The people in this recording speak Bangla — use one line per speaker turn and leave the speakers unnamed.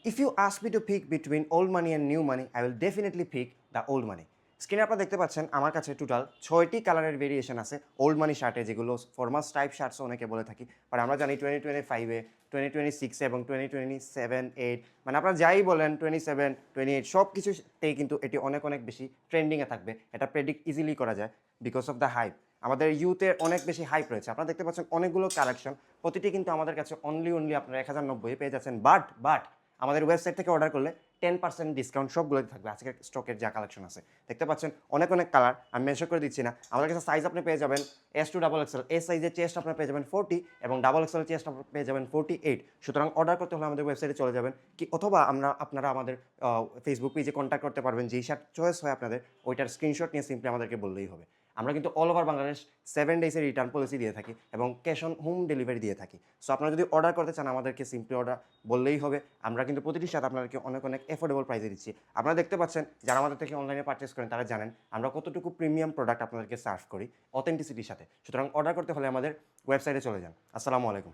If you ask me to pick between old money and new money, I will definitely pick the old money. স্ক্রিনে আপনারা দেখতে পাচ্ছেন আমার কাছে টোটাল 6টি কালারের ভেরিয়েশন আছে ওল্ড মানি শার্টে, যেগুলো ফরমাল টাইপ শার্টসও অনেকে বলে থাকি। বাট আমরা জানি 2025-এ, 2026-এ এবং 2027-8, মানে আপনারা যাই বলেন 27, 28 সব কিছুতেই কিন্তু এটি অনেক অনেক বেশি ট্রেন্ডিংয়ে থাকবে। এটা প্রেডিক্ট ইজিলি করা যায় বিকজ অফ দ্য হাইপ। আমাদের ইউথের অনেক বেশি হাইপ রয়েছে। আপনারা দেখতে পাচ্ছেন অনেকগুলো কালেকশন, প্রতিটি কিন্তু আমাদের কাছে অনলি আপনারা 1090 পেয়ে যাচ্ছেন। বাট আমাদের ওয়েবসাইট থেকে অর্ডার করলে 10% ডিসকাউন্ট সবগুলোতে থাকবে। আজকের স্টকের যা কালেকশন আছে দেখতে পাচ্ছেন অনেক অনেক কালার, আমি মেনশন করে দিচ্ছি না। আমাদের কাছে সাইজ আপনি পেয়ে যাবেন S2 XXL, এস সাইজের চেস্ট আপনার পেয়ে যাবেন 40 এবং XXL চেস্ট আপনার পেয়ে যাবেন 48। সুতরাং অর্ডার করতে হলে আমাদের ওয়েবসাইটে চলে যাবেন কি, অথবা আপনারা আমাদের ফেসবুক পেজে কন্ট্যাক্ট করতে পারবেন। যেই শার্ট চয়েস হয় আপনাদের ওইটার স্ক্রিনশট নিয়ে সিম্পলি আমাদেরকে বললেই হবে। আমরা কিন্তু অল ওভার বাংলাদেশ 7 ডেজের রিটার্ন পলিসি দিয়ে থাকি এবং ক্যাশ অন হোম ডেলিভারি দিয়ে থাকি। সো আপনারা যদি অর্ডার করতে চান আমাদেরকে সিম্পলি অর্ডার বললেই হবে। আমরা কিন্তু প্রতিটি সাথে আপনাদেরকে অনেক অনেক এফোর্ডেবল প্রাইসে দিচ্ছি। আপনারা দেখতে পাচ্ছেন যারা আমাদের থেকে অনলাইনে পারচেস করেন তারা জানেন আমরা কতটুকু প্রিমিয়াম প্রোডাক্ট আপনাদেরকে সার্ভ করি অথেন্টিসিটির সাথে। সুতরাং অর্ডার করতে হলে আমাদের ওয়েবসাইটে চলে যান। আসসালামু আলাইকুম।